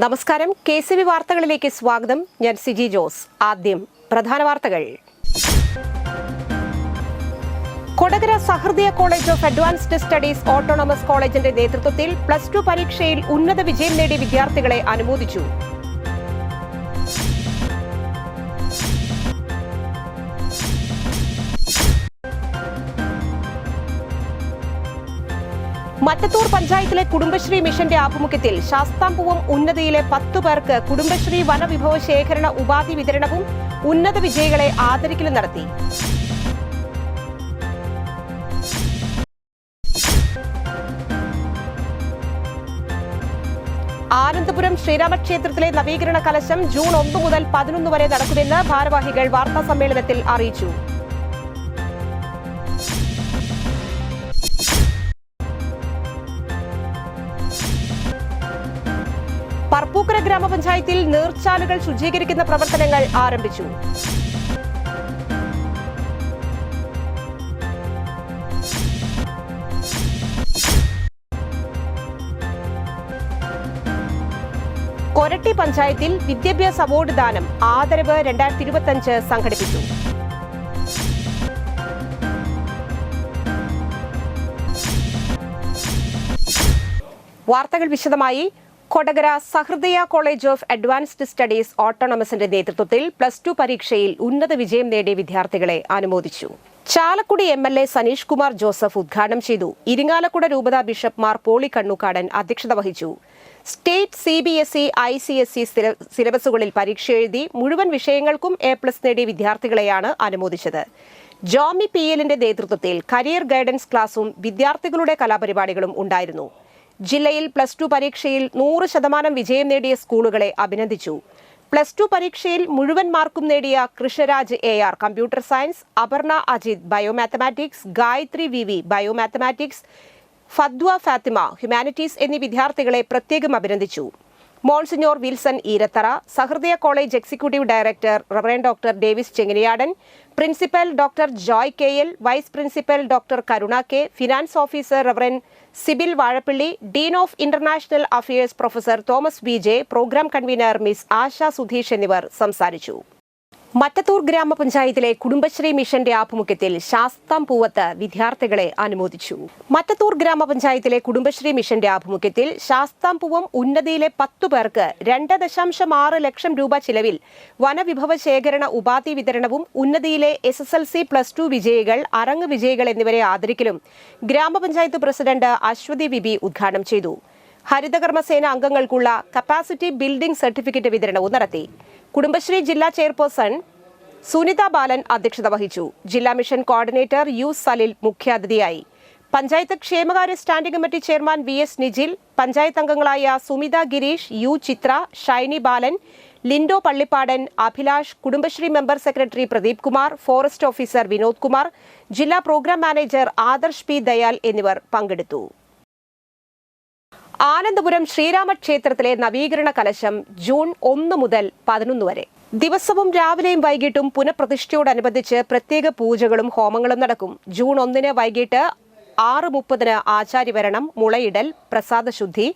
നമസ്കാരം. KCB വാർത്തകളിലേക്ക് സ്വാഗതം. ഞാൻ സിജി ജോസ്. ആദ്യം പ്രധാന വാർത്തകൾ. Kodakara Sahrudaya college of advanced studies autonomous കോളേജിന്റെ നേതൃത്വത്തിൽ +2 പരീക്ഷയിൽ ഉന്നത വിജയം നേടിയ വിദ്യാർത്ഥികളെ അനുമോദിച്ചു. മറ്റത്തൂർ പഞ്ചായത്തിലെ കുടുംബശ്രീ മിഷന്റെ ആഭിമുഖ്യത്തിൽ ശാസ്താംപൂവം ഉന്നതിയിലെ 10 പേർക്ക് കുടുംബശ്രീ വനവിഭവ ശേഖരണ ഉപാധി വിതരണവും ഉന്നത വിജയികളെ ആദരിക്കലും നടത്തി. ആനന്ദപുരം ശ്രീരാമക്ഷേത്രത്തിലെ നവീകരണ കലശം ജൂൺ 1 മുതൽ 11 വരെ നടക്കുമെന്ന് ഭാരവാഹികൾ വാർത്താസമ്മേളനത്തിൽ അറിയിച്ചു. പറപ്പൂക്കര ഗ്രാമപഞ്ചായത്തിൽ നീർച്ചാലുകൾ ശുചീകരിക്കുന്ന പ്രവർത്തനങ്ങൾ ആരംഭിച്ചു. കൊരട്ടി പഞ്ചായത്തിൽ വിദ്യാഭ്യാസ അവാർഡ് ദാനം ആദരവ് 2025 സംഘടിപ്പിച്ചു. വാർത്തകൾ വിശദമായി. Kodakara Sahrudaya college of advanced studies ഓട്ടോണമസിന്റെ നേതൃത്വത്തിൽ +2 പരീക്ഷയിൽ ഉന്നത വിജയം നേടിയ വിദ്യാർത്ഥികളെ അനുമോദിച്ചു. ചാലക്കുടി MLA സനീഷ് കുമാർ ജോസഫ് ഉദ്ഘാടനം ചെയ്തു. ഇരിങ്ങാലക്കുട രൂപതാ ബിഷപ്പ് മാർ പോളി കണ്ണൂക്കാടൻ അധ്യക്ഷത വഹിച്ചു. സ്റ്റേറ്റ് CBSE ICSE സിലബസുകളിൽ പരീക്ഷ എഴുതി മുഴുവൻ വിഷയങ്ങൾക്കും A+ നേടിയ വിദ്യാർത്ഥികളെയാണ് അനുമോദിച്ചത്. ജോമി PLന്റെ നേതൃത്വത്തിൽ കരിയർ ഗൈഡൻസ് ക്ലാസും വിദ്യാർത്ഥികളുടെ കലാപരിപാടികളും ഉണ്ടായിരുന്നു. ജില്ലയിൽ +2 പരീക്ഷയിൽ 100% വിജയം നേടിയ സ്കൂളുകളെ അഭിനന്ദിച്ചു. +2 പരീക്ഷയിൽ മുഴുവൻ മാർക്കും നേടിയ Krishnaraj AR computer science, Aparna Ajith biomathematics, Gayathri VV biomathematics, Fadwa Fathima humanities എന്നീ വിദ്യാർത്ഥികളെ പ്രത്യേകം അഭിനന്ദിച്ചു. Monsignor Wilson Eerathara, Sahrudaya college executive director reverend doctor Davis Chenganiyadan, principal doctor Joy KL, vice principal doctor Karuna K, finance officer reverend Sibil Vazhappally, dean of international affairs professor Thomas BJ, programme convener miss Asha Sudheesh എന്നിവർ സംസാരിച്ചു. മറ്റത്തൂർ ഗ്രാമപഞ്ചായത്തിലെ കുടുംബശ്രീ മിഷന്റെ ആഭിമുഖ്യത്തിൽ ശാസ്താംപൂവത്ത് വിദ്യാർത്ഥികളെ അനുമോദിച്ചു. മറ്റത്തൂർ ഗ്രാമപഞ്ചായത്തിലെ കുടുംബശ്രീ മിഷന്റെ ആഭിമുഖ്യത്തിൽ ശാസ്താംപൂവം ഉന്നതിയിലെ 10 പേർക്ക് 2.6 ലക്ഷം രൂപ ചിലവിൽ വനവിഭവ ശേഖരണ ഉപാധി വിതരണവും ഉന്നതിയിലെ SSLC +2 വിജയികൾ, അരങ്ങ് വിജയികൾ എന്നിവരെ ആദരിക്കലും ഗ്രാമപഞ്ചായത്ത് പ്രസിഡന്റ് അശ്വതി വിബി ഉദ്ഘാടനം ചെയ്തു. ഹരിതകർമ്മസേന അംഗങ്ങൾക്കുള്ള കപ്പാസിറ്റി ബിൽഡിംഗ് സർട്ടിഫിക്കറ്റ് വിതരണവും നടത്തി. കുടുംബശ്രീ ജില്ലാ ചെയർപേഴ്സൺ സുനിത ബാലൻ അധ്യക്ഷത വഹിച്ചു. ജില്ലാ മിഷൻ കോർഡിനേറ്റർ U സലിൽ മുഖ്യാതിഥിയായി. പഞ്ചായത്ത് ക്ഷേമകാര്യ standing committee chairman VS Nijil, panchayat അംഗങ്ങളായ Sumitha Gireesh, U Chithra, Shiny Balan, Lindo Pallippadan, Abhilash, Kudumbashree member secretary Pradeep Kumar, forest officer Vinod Kumar, ജില്ലാ programme manager Adarsh P Dayal എന്നിവർ പങ്കെടുത്തു. ആനന്ദപുരം ശ്രീരാമക്ഷേത്രത്തിലെ നവീകരണ കലശം ജൂൺ 1 മുതൽ 11 വരെ. ദിവസവും രാവിലെയും വൈകിട്ടും പുനഃപ്രതിഷ്ഠയോടനുബന്ധിച്ച് പ്രത്യേക പൂജകളും ഹോമങ്ങളും നടക്കും. ജൂൺ 1 വൈകിട്ട് 6:30 ആചാര്യവരണം, മുളയിടൽ, പ്രസാദശുദ്ധി,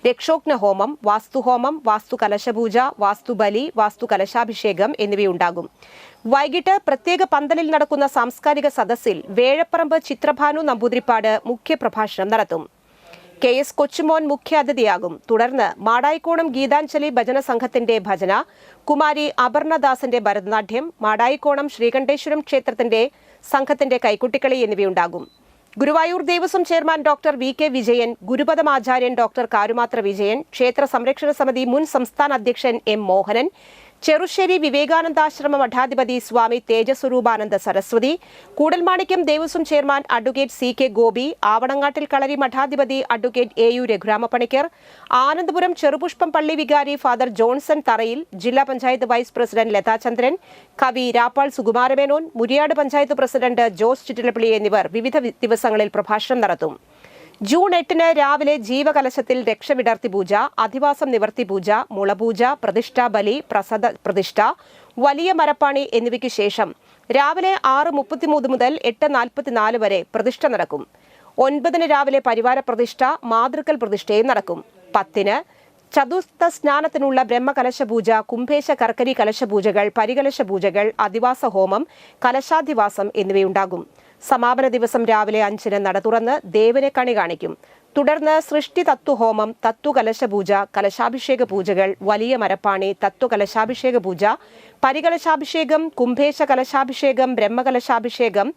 രക്ഷോഗ്ന ഹോമം, വാസ്തുഹോമം, വാസ്തുകലശപൂജ, വാസ്തുബലി, വാസ്തുകലശാഭിഷേകം എന്നിവയുണ്ടാകും. വൈകിട്ട് പ്രത്യേക പന്തലിൽ നടക്കുന്ന സാംസ്കാരിക സദസ്സിൽ വേഴപ്പറമ്പ് ചിത്രഭാനു നമ്പൂതിരിപ്പാട് മുഖ്യപ്രഭാഷണം നടത്തും. KS കൊച്ചുമോൻ മുഖ്യാതിഥിയാകും. തുടർന്ന് മാടായിക്കോണം ഗീതാഞ്ജലി ഭജന സംഘത്തിന്റെ ഭജന, കുമാരി അപർണദാസിന്റെ ഭരതനാട്യം, മാടായിക്കോണം ശ്രീകണ്ഠേശ്വരം ക്ഷേത്രത്തിന്റെ സംഘത്തിന്റെ കൈക്കുട്ടിക്കളി എന്നിവയുണ്ടാകും. Guruvayur Devaswom chairman doctor VK Vijayan, ഗുരുപദമാചാര്യൻ ഡോക്ടർ കാരുമാത്ര വിജയൻ, ക്ഷേത്ര സംരക്ഷണ സമിതി മുൻ സംസ്ഥാന അധ്യക്ഷൻ M മോഹനൻ, ചെറുശ്ശേരി വിവേകാനന്ദാശ്രമ മഠാധിപതി Swami Thejaswaroopananda Saraswati, Koodalmanikyam Devaswom chairman advocate CK Gopi, Avanangattil Kalari മഠാധിപതി അഡ്വക്കേറ്റ് AU രഘുരാമപ്പണിക്കർ, ആനന്ദപുരം ചെറുപുഷ്പം പള്ളി വികാരി ഫാദർ ജോൺസൺ തറയിൽ, ജില്ലാ പഞ്ചായത്ത് വൈസ് പ്രസിഡന്റ് ലതാചന്ദ്രൻ, കവി രാപ്പാൾ സുകുമാരമേനോൻ, മുരിയാട് പഞ്ചായത്ത് പ്രസിഡന്റ് ജോസ് ചിറ്റിലപ്പള്ളി എന്നിവർ വിവിധ ദിവസങ്ങളിൽ പ്രഭാഷണം നടത്തും. ജൂൺ 8 രാവിലെ ജീവകലശത്തിൽ രക്ഷവിടർത്തി പൂജ, അധിവാസം നിവർത്തി പൂജ, മുളപൂജ, പ്രതിഷ്ഠാബലി, പ്രസാദ പ്രതിഷ്ഠ, വലിയ മരപ്പാണി എന്നിവയ്ക്ക് ശേഷം രാവിലെ 6:33 മുതൽ 8:44 വരെ പ്രതിഷ്ഠ നടക്കും. 9 രാവിലെ പരിവാര പ്രതിഷ്ഠ, മാതൃക്കൽ പ്രതിഷ്ഠയും നടക്കും. 10 ചതുർത്ഥ സ്നാനത്തിനുള്ള ബ്രഹ്മകലശപൂജ, കുംഭേശ കർക്കരി കലശപൂജകൾ, പരികലശ പൂജകൾ, അധിവാസ ഹോമം, കലശാധിവാസം എന്നിവയുണ്ടാകും. സമാപന ദിവസം രാവിലെ 5-ന് നട തുറന്ന് ദേവനെ കണി കാണിക്കും. തുടർന്ന് സൃഷ്ടി തത്വഹോമം, തത്വകലശപൂജ, കലശാഭിഷേക പൂജകൾ, വലിയ മരപ്പാണി, തത്വകലശാഭിഷേക പൂജ, പരികലശാഭിഷേകം, കുംഭേശ കലശാഭിഷേകം, ബ്രഹ്മകലശാഭിഷേകം,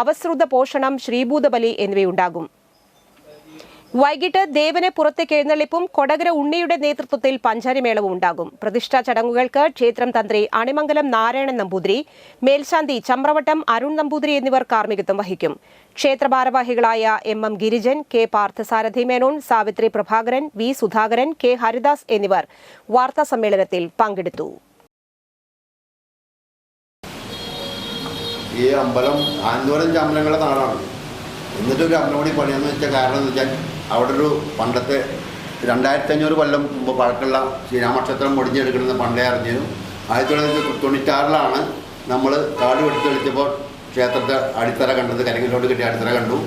അവസൃത പോഷണം, ശ്രീഭൂതബലി എന്നിവയുണ്ടാകും. വൈകിട്ട് ദേവനെ പുറത്തേക്ക് എഴുന്നള്ളിപ്പും കൊടകര ഉണ്ണിയുടെ നേതൃത്വത്തിൽ പഞ്ചാരിമേളവും ഉണ്ടാകും. പ്രതിഷ്ഠാ ചടങ്ങുകൾക്ക് ക്ഷേത്രം തന്ത്രി അണിമംഗലം നാരായണൻ നമ്പൂതിരി, മേൽശാന്തി ചമ്രവട്ടം അരുൺ നമ്പൂതിരി എന്നിവർ കാർമ്മികത്വം വഹിക്കും. ക്ഷേത്ര ഭാരവാഹികളായ MM Girijan, K Parthasarathy Menon, Savitri Prabhakaran, V Sudhakaran, K Haridas എന്നിവർ വാർത്താ സമ്മേളനത്തിൽ പങ്കെടുത്തു. ഈ അമ്പലം ആന്തോരം ചമ്പലങ്ങളുടെ നാടാണ്. എന്നിട്ടൊരു അമ്പലമണി പണിയെന്ന് വെച്ച കാരണം എന്ന് വെച്ചാൽ അവിടെ ഒരു പണ്ടത്തെ 2500 കൊല്ലം മുമ്പ് പഴക്കമുള്ള ശ്രീരാമക്ഷേത്രം മുടിഞ്ഞെടുക്കണമെന്ന് പണ്ടേ അറിഞ്ഞിരുന്നു. 1996 നമ്മൾ കാട് വെട്ടി തെളിച്ചപ്പോൾ ക്ഷേത്രത്തെ അടിത്തറ കണ്ടത്, കരിങ്കല്ലോട് കിട്ടിയ അടിത്തറ കണ്ടു.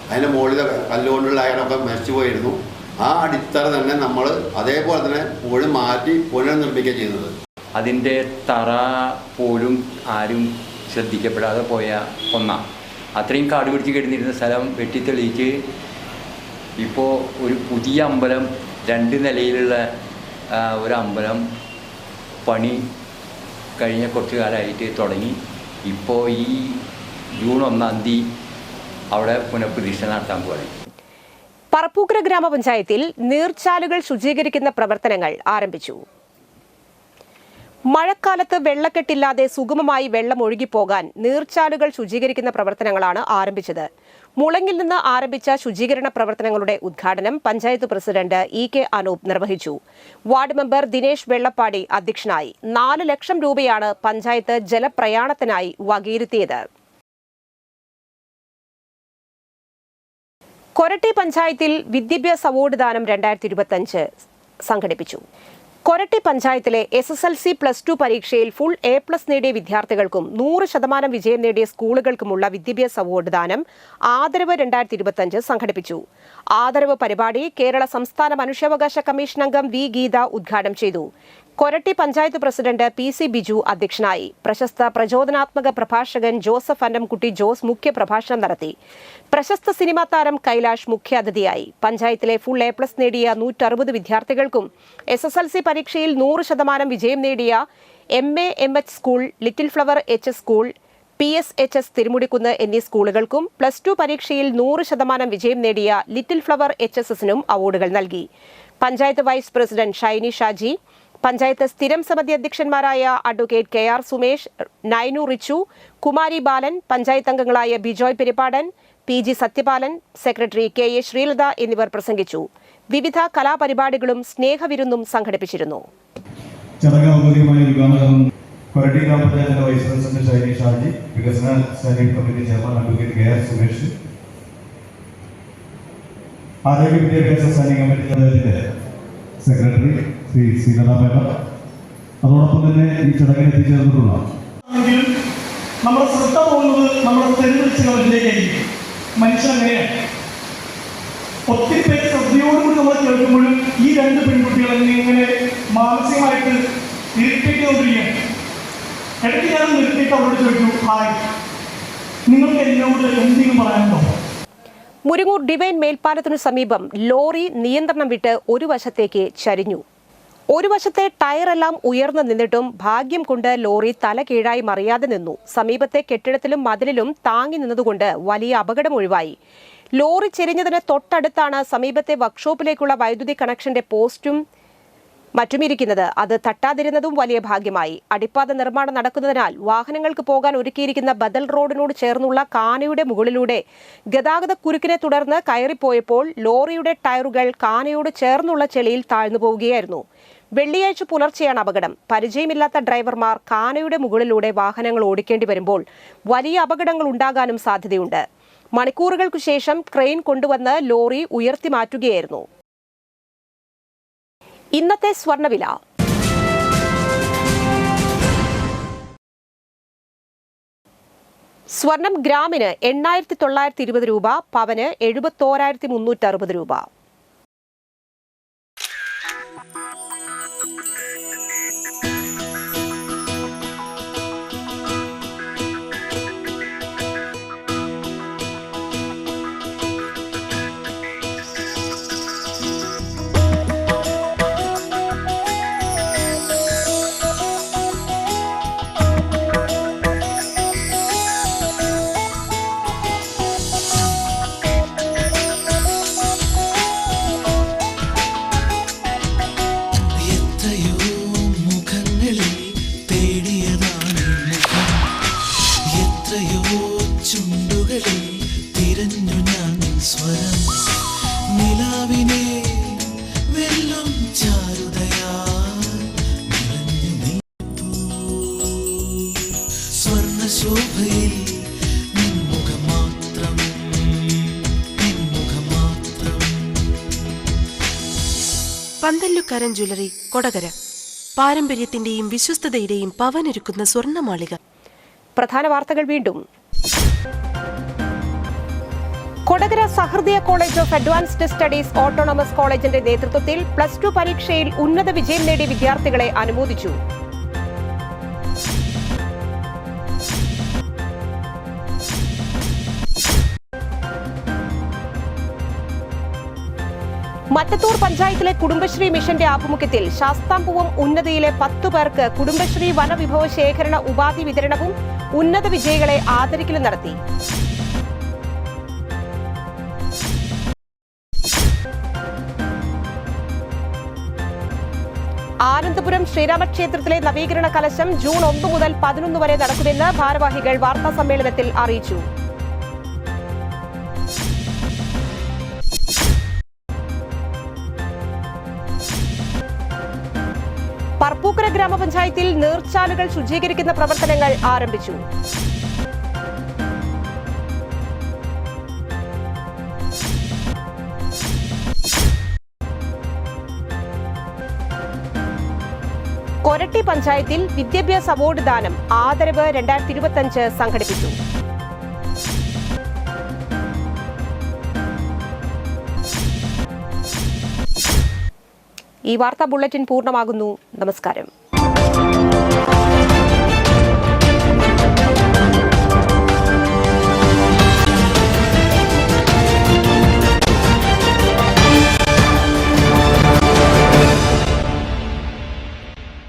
അതിൻ്റെ മുകളിൽ കല്ലുകൊണ്ടുള്ള അയാളൊക്കെ മരിച്ചു പോയിരുന്നു. ആ അടിത്തറ തന്നെ നമ്മൾ അതേപോലെ തന്നെ മുകളിൽ മാറ്റി പുനർനിർമ്മിക്കുക ചെയ്യുന്നത്. അതിൻ്റെ തറ പോലും ആരും ശ്രദ്ധിക്കപ്പെടാതെ പോയ ഒന്നാണ്. അത്രയും കാട് പിടിച്ച് കിടന്നിരുന്ന സ്ഥലം വെട്ടിത്തെളിയിച്ച് ഇപ്പോൾ ഒരു പുതിയ അമ്പലം, 2 നിലയിലുള്ള ഒരു അമ്പലം പണി കഴിഞ്ഞ കുറച്ച് കാലമായിട്ട് തുടങ്ങി. ഇപ്പോൾ ഈ ജൂൺ 1-ാം തീയതി അവിടെ പുനഃപ്രതിഷ്ഠ നടത്താൻ പോവുകയാണ്. പറപ്പൂക്കര ഗ്രാമപഞ്ചായത്തിൽ നീർച്ചാലുകൾ ശുചീകരിക്കുന്ന പ്രവർത്തനങ്ങൾ ആരംഭിച്ചു. മഴക്കാലത്ത് വെള്ളക്കെട്ടില്ലാതെ സുഗമമായി വെള്ളം ഒഴുകിപ്പോകാൻ നീർച്ചാലുകൾ ശുചീകരിക്കുന്ന പ്രവർത്തനങ്ങളാണ് ആരംഭിച്ചത്. മുളങ്ങിൽ നിന്ന് ആരംഭിച്ച ശുചീകരണ പ്രവർത്തനങ്ങളുടെ ഉദ്ഘാടനം പഞ്ചായത്ത് പ്രസിഡന്റ് EK അനൂപ് നിർവഹിച്ചു. വാർഡ് മെമ്പർ ദിനേശ് വെള്ളപ്പാടി അധ്യക്ഷനായി. 4 ലക്ഷം രൂപയാണ് പഞ്ചായത്ത് ജലപ്രയാണത്തിനായി വകയിരുത്തിയത്. കൊരട്ടി പഞ്ചായത്തിൽ വിദ്യാഭ്യാസ അവാർഡ് ദാനം 2025 സംഘടിപ്പിച്ചു. കൊരട്ടി പഞ്ചായത്തിലെ SSLC +2 പരീക്ഷയിൽ ഫുൾ A+ നേടിയ വിദ്യാർത്ഥികൾക്കും 100% വിജയം നേടിയ സ്കൂളുകൾക്കുമുള്ള വിദ്യാഭ്യാസ അവാർഡ് ദാനം ആദരവ് 2025 സംഘടിപ്പിച്ചു. ആദരവ് പരിപാടി കേരള സംസ്ഥാന മനുഷ്യാവകാശ കമ്മീഷൻ അംഗം V ഗീത ഉദ്ഘാടനം ചെയ്തു. കൊരട്ടി പഞ്ചായത്ത് പ്രസിഡന്റ് PC ബിജു അധ്യക്ഷനായി. പ്രശസ്ത പ്രചോദനാത്മക പ്രഭാഷകൻ ജോസഫ് അന്നംകുട്ടി ജോസ് മുഖ്യ പ്രഭാഷണം നടത്തി. പ്രശസ്ത സിനിമാ താരം കൈലാഷ് മുഖ്യാതിഥിയായി. പഞ്ചായത്തിലെ ഫുൾ A+ നേടിയ 160 വിദ്യാർത്ഥികൾക്കും SSLC പരീക്ഷയിൽ 100% വിജയം നേടിയ MA MH school, little flower HS school, PSHS Thirumudikkunnu എന്നീ സ്കൂളുകൾക്കും +2 പരീക്ഷയിൽ 100% വിജയം നേടിയ ലിറ്റിൽ ഫ്ലവർ HSSനും അവാർഡുകൾ നൽകി. പഞ്ചായത്ത് വൈസ് പ്രസിഡന്റ് ഷൈനി ഷാജി, പഞ്ചായത്ത് സ്ഥിരം സമിതി അധ്യക്ഷന്മാരായ അഡ്വക്കേറ്റ് KR സുമേഷ്, നൈനു റിച്ചു, കുമാരി ബാലൻ, പഞ്ചായത്ത് അംഗങ്ങളായ Bijoy Perippadan, PG Sathyapalan, secretary KA Sreelatha എന്നിവർ പ്രസംഗിച്ചു. വിവിധ കലാപരിപാടികളും സ്നേഹവിരുന്നും സംഘടിപ്പിച്ചിരുന്നു. കൊരട്ടി ഗ്രാമപഞ്ചായത്തിന്റെ വൈസ് പ്രസിഡന്റ് ഷൈനി ഷാജി, വികസന standing committee chairman advocate KR Sumesh, ആരോഗ്യ വിദ്യാഭ്യാസ സ്റ്റാൻഡിംഗ് കമ്മിറ്റി പഞ്ചായത്തിന്റെ സെക്രട്ടറി ശ്രീ ശ്രീലത മേഡം, അതോടൊപ്പം തന്നെ ഈ ചടങ്ങിൽ എത്തിച്ചേർന്നിട്ടുള്ള നമ്മുടെ ശ്രദ്ധ പോകുന്നത് നമ്മുടെ തെരുവിലേക്കായിരിക്കും. മനുഷ്യൻ അങ്ങനെയാണ്. ഒത്തിരി പേര് ശ്രദ്ധയോടുകൂടി നമ്മൾ കേൾക്കുമ്പോഴും ഈ 2 പെൺകുട്ടികൾ ഇങ്ങനെ മാനസികമായിട്ട് ഇറിറ്റേറ്റ്. ഇടയ്ക്ക് ഞാൻ നിർത്തിയിട്ട് അവരോട് ചോദിച്ചു, ഹായ്, നിങ്ങൾക്ക് എന്നോട് എന്തെങ്കിലും പറയാനുണ്ടോ? മുരിങ്ങൂർ ഡിവൈൻ മേൽപ്പാലത്തിനു സമീപം ലോറി നിയന്ത്രണം വിട്ട് ഒരു വശത്തേക്ക് ചരിഞ്ഞു. ഒരു വശത്തെ ടയറെല്ലാം ഉയർന്നു നിന്നിട്ടും ഭാഗ്യം കൊണ്ട് ലോറി തല കീഴായി മറിയാതെ നിന്നു. സമീപത്തെ കെട്ടിടത്തിലും മതിലിലും താങ്ങി നിന്നതുകൊണ്ട് വലിയ അപകടം ഒഴിവായി. ലോറി ചെരിഞ്ഞതിന് തൊട്ടടുത്താണ് സമീപത്തെ വർക്ക്ഷോപ്പിലേക്കുള്ള വൈദ്യുതി കണക്ഷന്റെ പോസ്റ്റും മറ്റുമിരിക്കുന്നത്. അത് തട്ടാതിരുന്നതും വലിയ ഭാഗ്യമായി. അടിപ്പാത നിർമ്മാണം നടക്കുന്നതിനാൽ വാഹനങ്ങൾക്ക് പോകാൻ ഒരുക്കിയിരിക്കുന്ന ബദൽ റോഡിനോട് ചേർന്നുള്ള കാനയുടെ മുകളിലൂടെ ഗതാഗത കുരുക്കിനെ തുടർന്ന് കയറിപ്പോയപ്പോൾ ലോറിയുടെ ടയറുകൾ കാനയോട് ചേർന്നുള്ള ചെളിയിൽ താഴ്ന്നു പോവുകയായിരുന്നു. വെള്ളിയാഴ്ച പുലർച്ചെയാണ് അപകടം. പരിചയമില്ലാത്ത ഡ്രൈവർമാർ കാനയുടെ മുകളിലൂടെ വാഹനങ്ങൾ ഓടിക്കേണ്ടി വരുമ്പോൾ വലിയ അപകടങ്ങൾ ഉണ്ടാകാനും സാധ്യതയുണ്ട്. മണിക്കൂറുകൾക്കു ശേഷം ക്രെയിൻ കൊണ്ടുവന്ന് ലോറി ഉയർത്തി മാറ്റുകയായിരുന്നു. ഇന്നത്തെ സ്വർണ്ണവില. സ്വർണം ഗ്രാമിന് 8,920 രൂപ, പവന് 71,360 രൂപ. പന്തല്ലുക്കാരൻ ജ്വല്ലറി കൊടകര. പാരമ്പര്യത്തിന്റെയും വിശ്വസ്തതയുടെയും പവനൊരുക്കുന്ന സ്വർണ്ണമാളിക. പ്രധാന വാർത്തകൾ വീണ്ടും. Kodakara Sahrudaya college of advanced studies autonomous കോളേജിന്റെ നേതൃത്വത്തിൽ +2 പരീക്ഷയിൽ ഉന്നത വിജയം നേടിയ വിദ്യാർത്ഥികളെ അനുമോദിച്ചു. മറ്റത്തൂർ പഞ്ചായത്തിലെ കുടുംബശ്രീ മിഷന്റെ ആഭിമുഖ്യത്തിൽ ശാസ്താംപൂവം ഉന്നതിയിലെ 10 പേർക്ക് കുടുംബശ്രീ വനവിഭവ ശേഖരണ ഉപാധി വിതരണവും ഉന്നത വിജയികളെ ആദരിക്കലും നടത്തി. ആനന്ദപുരം ശ്രീരാമക്ഷേത്രത്തിലെ നവീകരണ കലശം ജൂൺ 1 മുതൽ 11 വരെ നടക്കുമെന്ന് ഭാരവാഹികൾ വാർത്താസമ്മേളനത്തിൽ അറിയിച്ചു. പറപ്പൂക്കര ഗ്രാമപഞ്ചായത്തിൽ നീർച്ചാലുകൾ ശുചീകരിക്കുന്ന പ്രവർത്തനങ്ങൾ ആരംഭിച്ചു. കൊരട്ടി പഞ്ചായത്തിൽ വിദ്യാഭ്യാസ അവാർഡ് ദാനം ആദരവ് 2025 സംഘടിപ്പിച്ചു. ഈ വാർത്താ ബുള്ളറ്റിൻ പൂർണ്ണമാകുന്നു. നമസ്കാരം.